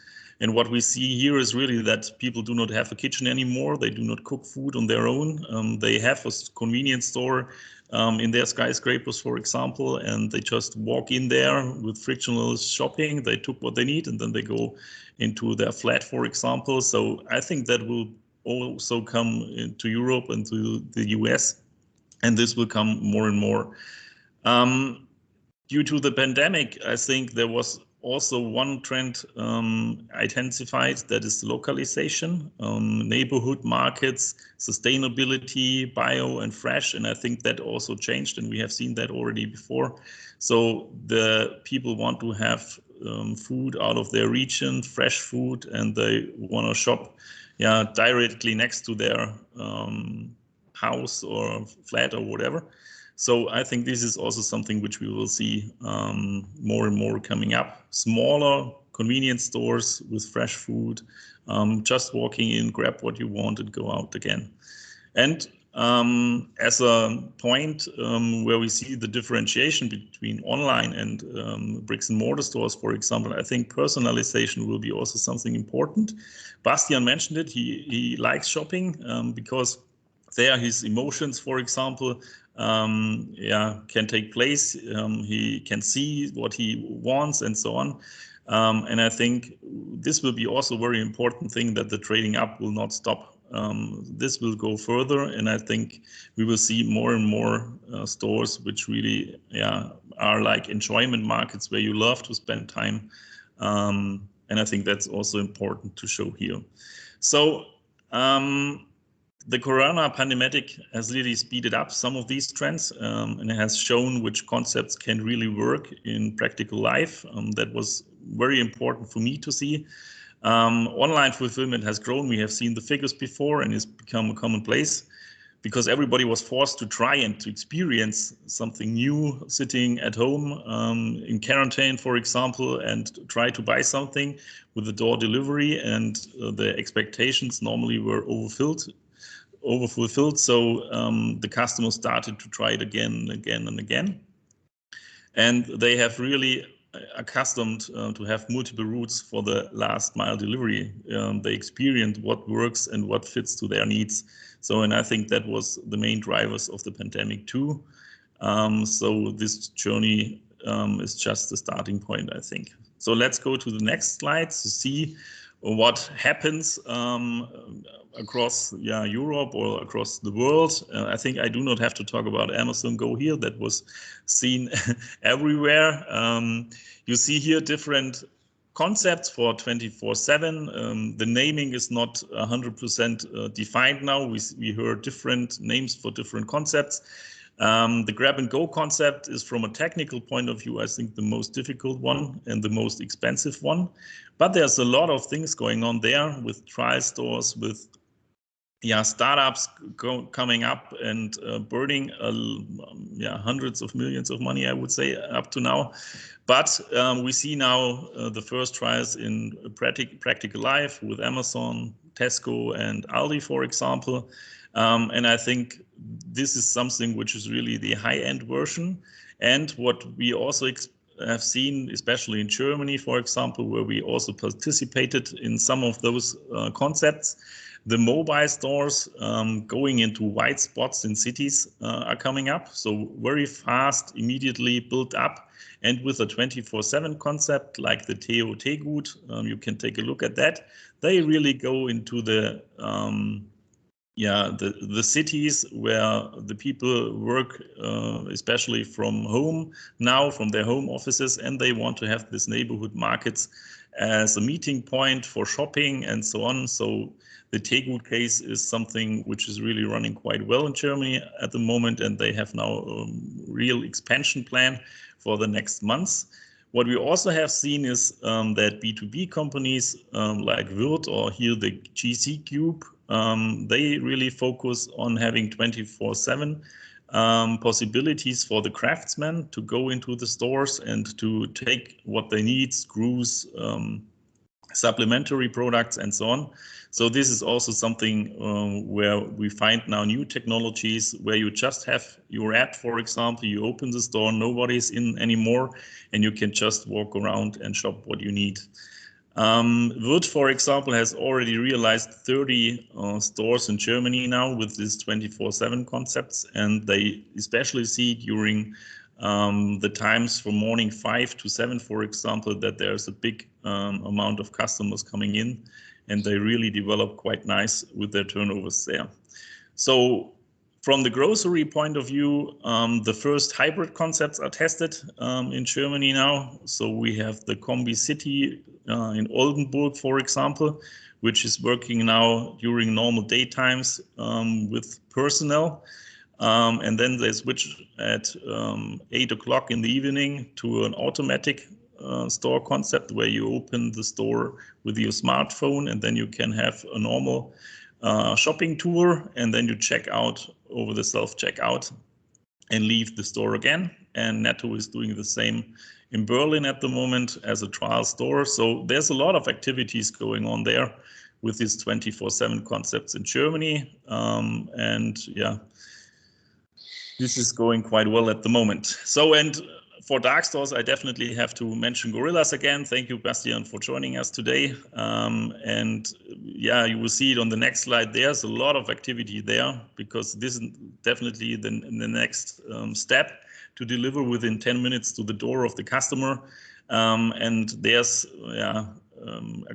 And what we see here is really that people do not have a kitchen anymore. They do not cook food on their own. They have a convenience store in their skyscrapers, for example, and they just walk in there with frictionless shopping. They took what they need and then they go into their flat, for example. So I think that will also come into Europe and to the US, and this will come more and more. Due to the pandemic, I think there was also one trend intensified, that is localization, neighborhood markets, sustainability, bio and fresh. And I think that also changed, and we have seen that already before. So the people want to have food out of their region, fresh food, and they want to shop directly next to their house or flat or whatever. So I think this is also something which we will see more and more coming up. Smaller convenience stores with fresh food, just walking in, grab what you want and go out again. And as a point where we see the differentiation between online and bricks and mortar stores, for example, I think personalization will be also something important. Bastian mentioned it, he likes shopping because there his emotions, for example, can take place. He can see what he wants and so on. And I think this will be also a very important thing, that the trading up will not stop. This will go further, and I think we will see more and more stores which really are like enjoyment markets where you love to spend time. And I think that's also important to show here. So the corona pandemic has really speeded up some of these trends, and it has shown which concepts can really work in practical life. That was very important for me to see. Online fulfillment has grown. We have seen the figures before, and it's become a commonplace because everybody was forced to try and to experience something new, sitting at home in quarantine, for example, and try to buy something with the door delivery, and the expectations normally were overfulfilled. So the customers started to try it again and again and again. And they have really accustomed to have multiple routes for the last mile delivery. They experience what works and what fits to their needs. So, and I think that was the main drivers of the pandemic too. So this journey is just the starting point, I think. So let's go to the next slide to see what happens across Europe or across the world. I think I do not have to talk about Amazon Go here. That was seen everywhere. You see here different concepts for 24/7. The naming is not 100% defined now. We heard different names for different concepts. The grab and go concept is, from a technical point of view, I think the most difficult one and the most expensive one. But there's a lot of things going on there with trial stores, with startups coming up and burning hundreds of millions of money, I would say, up to now. But we see now the first trials in practical life with Amazon, Tesco, and Aldi, for example. And I think this is something which is really the high-end version. And what we also have seen, especially in Germany, for example, where we also participated in some of those concepts, the mobile stores going into white spots in cities are coming up. So very fast, immediately built up. And with a 24/7 concept like the Theo Tegut, you can take a look at that. They really go into the cities where the people work, especially from home now, from their home offices, and they want to have this neighborhood markets as a meeting point for shopping and so on. So the Tegut case is something which is really running quite well in Germany at the moment, and they have now a real expansion plan for the next months. What we also have seen is that B2B companies like Wirt or here the GC Group, they really focus on having 24/7 possibilities for the craftsmen to go into the stores and to take what they need, screws, supplementary products, and so on. So this is also something where we find now new technologies where you just have your app, for example, you open the store, nobody's in anymore, and you can just walk around and shop what you need. Wirt, for example, has already realized 30 stores in Germany now with these 24/7 concepts, and they especially see during the times from morning 5 to 7, for example, that there's a big amount of customers coming in, and they really develop quite nice with their turnovers there. So from the grocery point of view, the first hybrid concepts are tested in Germany now. So we have the Combi City in Oldenburg, for example, which is working now during normal daytimes with personnel. And then they switch at 8 o'clock in the evening to an automatic store concept where you open the store with your smartphone, and then you can have a normal shopping tour, and then you check out over the self-checkout and leave the store again. And Netto is doing the same in Berlin at the moment as a trial store. So there's a lot of activities going on there with these 24/7 concepts in Germany. And yeah, this is going quite well at the moment. So, and for dark stores, I definitely have to mention Gorillas again. Thank you, Bastian, for joining us today. And yeah, you will see it on the next slide. There's a lot of activity there because this is definitely the next step to deliver within 10 minutes to the door of the customer. And there's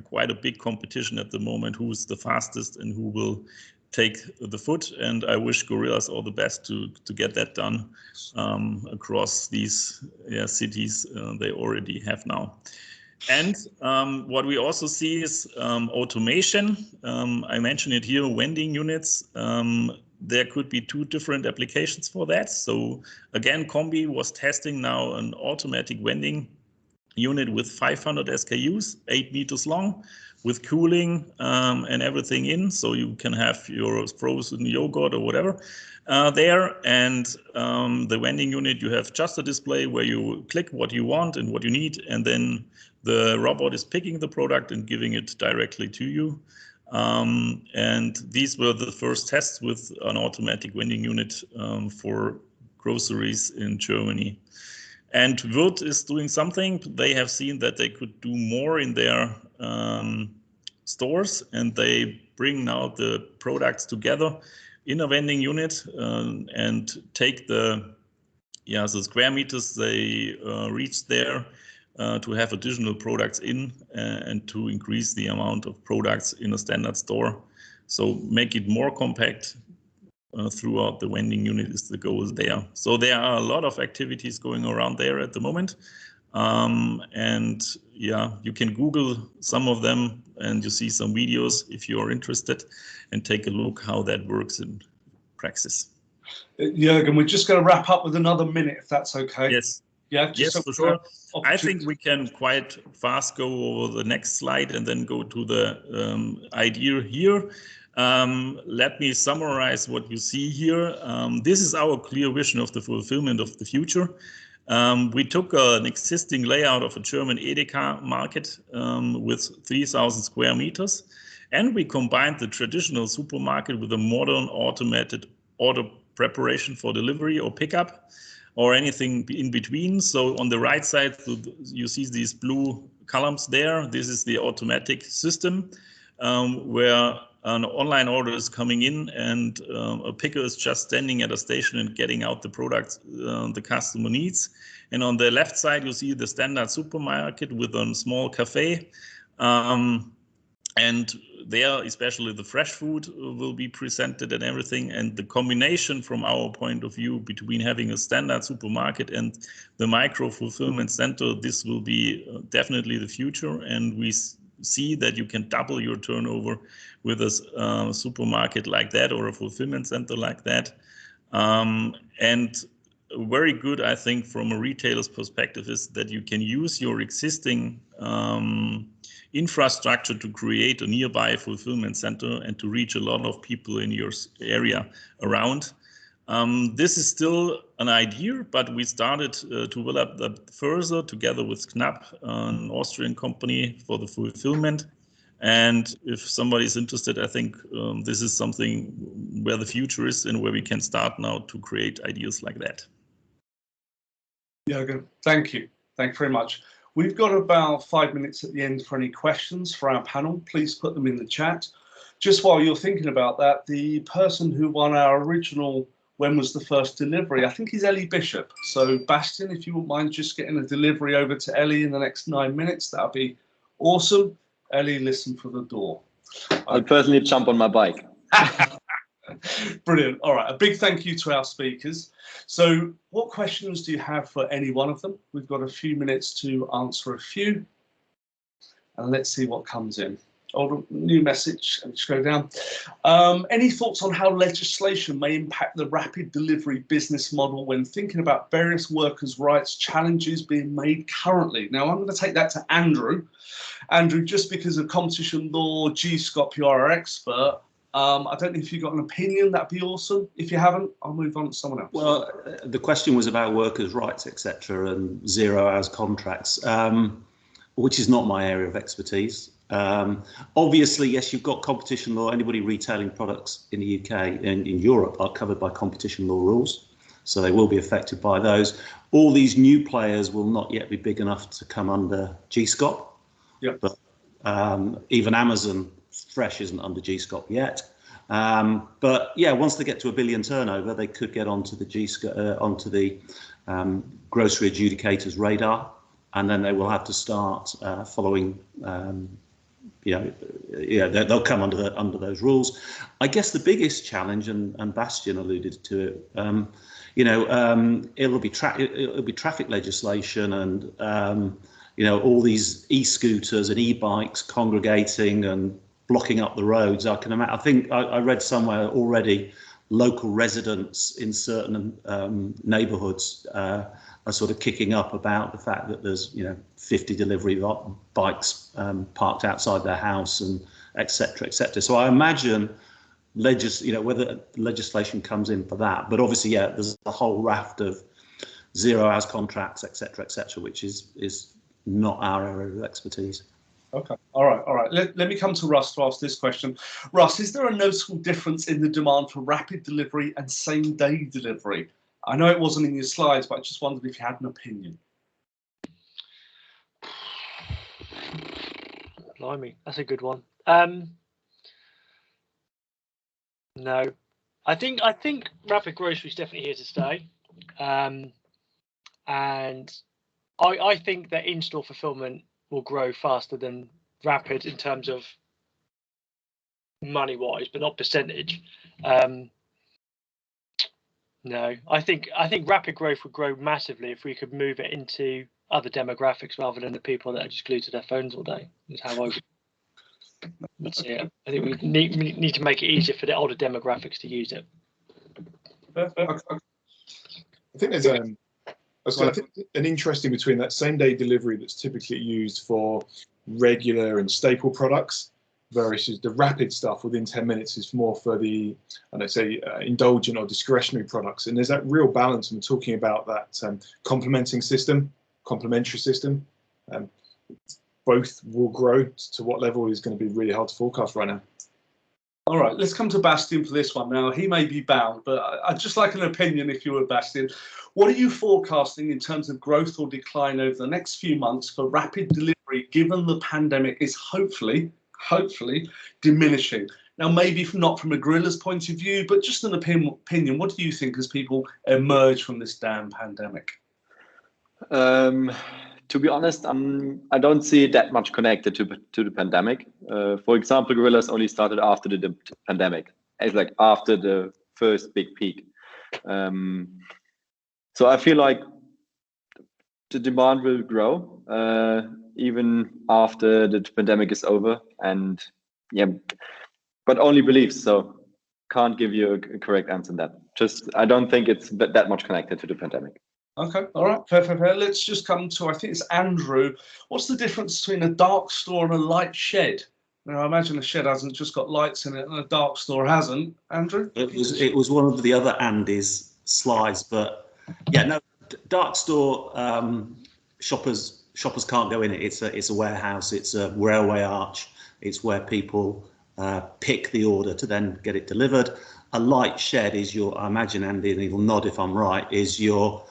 quite a big competition at the moment, who is the fastest and who will take the foot, and I wish Gorillas all the best to get that done across these cities they already have now. And what we also see is automation. I mentioned it here, vending units. There could be 2 different applications for that. So again, Combi was testing now an automatic vending unit with 500 SKUs, 8 meters long, with cooling and everything in, so you can have your frozen yogurt or whatever there. And the vending unit, you have just a display where you click what you want and what you need, and then the robot is picking the product and giving it directly to you. And these were the first tests with an automatic vending unit for groceries in Germany. And Wirt is doing something. They have seen that they could do more in their stores, and they bring now the products together in a vending unit and take the square meters they reach there to have additional products in and to increase the amount of products in a standard store. So make it more compact throughout the vending unit is the goal there. So there are a lot of activities going around there at the moment. And yeah, you can Google some of them and you see some videos if you are interested, and take a look how that works in practice. Jürgen, we're just going to wrap up with another minute, if that's okay. Yes. Yeah, yes, for sure. I think we can quite fast go over the next slide and then go to the idea here. Let me summarize what you see here. This is our clear vision of the fulfillment of the future. We took an existing layout of a German Edeka market with 3,000 square meters, and we combined the traditional supermarket with a modern automated order preparation for delivery or pickup or anything in between. So on the right side, you see these blue columns there. This is the automatic system where an online order is coming in and a picker is just standing at a station and getting out the products the customer needs. And on the left side, you see the standard supermarket with a small cafe. And there, especially the fresh food will be presented and everything. And the combination from our point of view between having a standard supermarket and the micro fulfillment center, this will be definitely the future. And we see that you can double your turnover with a supermarket like that or a fulfillment center like that. And very good, I think, from a retailer's perspective is that you can use your existing infrastructure to create a nearby fulfillment center and to reach a lot of people in your area around. This is still an idea, but we started to develop that further together with Knapp, an Austrian company, for the fulfillment. And if somebody is interested, I think this is something where the future is and where we can start now to create ideas like that. Jürgen, thank you. Thank you very much. We've got about 5 minutes at the end for any questions for our panel. Please put them in the chat. Just while you're thinking about that, the person who won our original When Was the First Delivery, I think is Ellie Bishop. So Bastian, if you wouldn't mind just getting a delivery over to Ellie in the next 9 minutes, that'd be awesome. Ellie, listen for the door. I'll personally jump on my bike. Brilliant. All right. A big thank you to our speakers. So what questions do you have for any one of them? We've got a few minutes to answer a few. And let's see what comes in. Oh, new message. Let's go down. Any thoughts on how legislation may impact the rapid delivery business model when thinking about various workers' rights challenges being made currently? Now, I'm going to take that to Andrew. Andrew, just because of competition law, GSCOP, you are our expert. I don't know if you've got an opinion, that'd be awesome. If you haven't, I'll move on to someone else. Well, the question was about workers' rights, etc., and 0 hours contracts, which is not my area of expertise. Obviously, yes, you've got competition law. Anybody retailing products in the UK and in Europe are covered by competition law rules, so they will be affected by those. All these new players will not yet be big enough to come under GSCOP. Yep. But even Amazon Fresh isn't under GSCOP yet. But yeah, once they get to $1 billion turnover, they could get onto the grocery adjudicators radar, and then they will have to start following. They'll come under those rules. I guess the biggest challenge, and Bastian alluded to it, it'll be traffic legislation and all these e-scooters and e-bikes congregating and blocking up the roads. I think I read somewhere already local residents in certain neighbourhoods are sort of kicking up about the fact that there's 50 delivery bikes parked outside their house and etc. etc. So I imagine whether legislation comes in for that, but obviously there's a whole raft of 0 hours contracts etc. etc. which is not our area of expertise. Okay. All right. Let me come to Russ to ask this question. Russ, is there a noticeable difference in the demand for rapid delivery and same-day delivery? I know it wasn't in your slides, but I just wondered if you had an opinion. Blimey, that's a good one. No, I think rapid grocery is definitely here to stay, and I think that in-store fulfillment will grow faster than rapid in terms of money-wise, but not percentage. No, I think rapid growth would grow massively if we could move it into other demographics rather than the people that are just glued to their phones all day. Is how I would see it. I think we need to make it easier for the older demographics to use it. I think there's I think an interesting between that same day delivery that's typically used for regular and staple products versus the rapid stuff within 10 minutes is more for the, let's say, indulgent or discretionary products. And there's that real balance, and we're talking about that complementary system. Both will grow. To what level is going to be really hard to forecast right now. All right, let's come to Bastian for this one. Now, he may be bound, but I'd just like an opinion if you were Bastian. What are you forecasting in terms of growth or decline over the next few months for rapid delivery, given the pandemic is hopefully diminishing? Now, maybe not from a Gorillas point of view, but just an opinion. What do you think as people emerge from this damn pandemic? To be honest, I don't see it that much connected to the pandemic. For example, Gorillas only started after the pandemic. It's like after the first big peak. So I feel like the demand will grow even after the pandemic is over. And yeah, but only beliefs. So can't give you a correct answer on that. I don't think it's that much connected to the pandemic. Okay, all right, fair. Let's just come to, I think it's Andrew. What's the difference between a dark store and a light shed? Now, I imagine a shed hasn't just got lights in it and a dark store hasn't. Andrew? It was one of the other Andy's slides, but yeah, no, dark store shoppers can't go in it. It's a warehouse, it's a railway arch, it's where people pick the order to then get it delivered. A light shed is your, I imagine, Andy, and he'll nod if I'm right, is your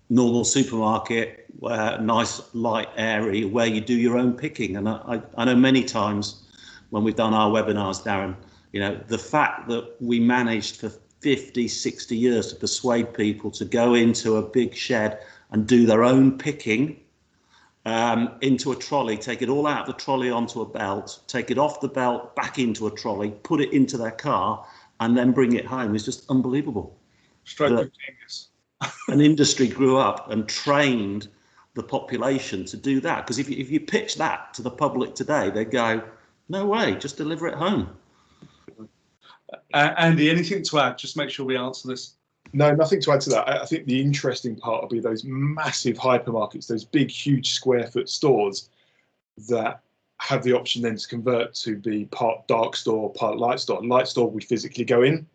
normal supermarket, where nice light area where you do your own picking. And I know many times when we've done our webinars, Darren, you know, the fact that we managed for 50, 60 years to persuade people to go into a big shed and do their own picking into a trolley, take it all out of the trolley onto a belt, take it off the belt, back into a trolley, put it into their car, and then bring it home is just unbelievable. Stroke of genius. An industry grew up and trained the population to do that. Because if you pitch that to the public today, they go, no way, just deliver it home. Andy, anything to add? Just make sure we answer this. No, nothing to add to that. I think the interesting part will be those massive hypermarkets, those big, huge square foot stores that have the option then to convert to be part dark store, part light store. Light store, we physically go in.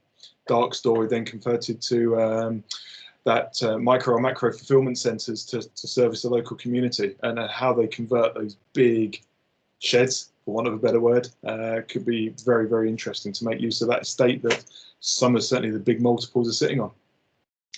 Dark store, we then converted to that micro or macro fulfillment centres to service the local community, and how they convert those big sheds, for want of a better word, could be very, very interesting to make use of that estate that some of certainly the big multiples are sitting on.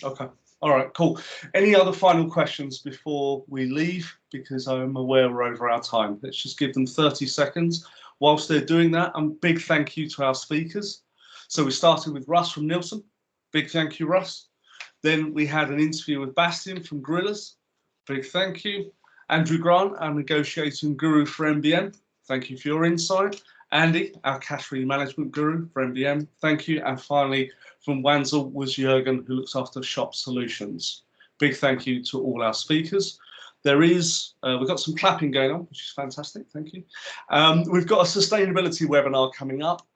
Okay, all right, cool. Any other final questions before we leave? Because I'm aware we're over our time. Let's just give them 30 seconds. Whilst they're doing that, a big thank you to our speakers. So we started with Russ from Nielsen. Big thank you, Russ. Then we had an interview with Bastian from Gorillas. Big thank you. Andrew Grant, our negotiating guru for MBM. Thank you for your insight. Andy, our category management guru for MBM. Thank you. And finally, from Wanzl was Jürgen, who looks after shop solutions. Big thank you to all our speakers. There is, we've got some clapping going on, which is fantastic, thank you. We've got a sustainability webinar coming up.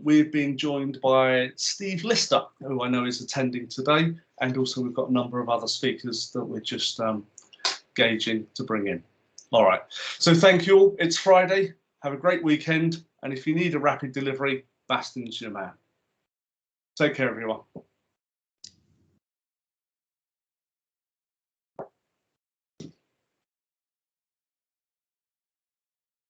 We're being joined by Steve Lister, who I know is attending today, and also we've got a number of other speakers that we're just gauging to bring in. All right, so thank you all. It's Friday, have a great weekend, and if you need a rapid delivery, Bastian's your man. Take care, everyone.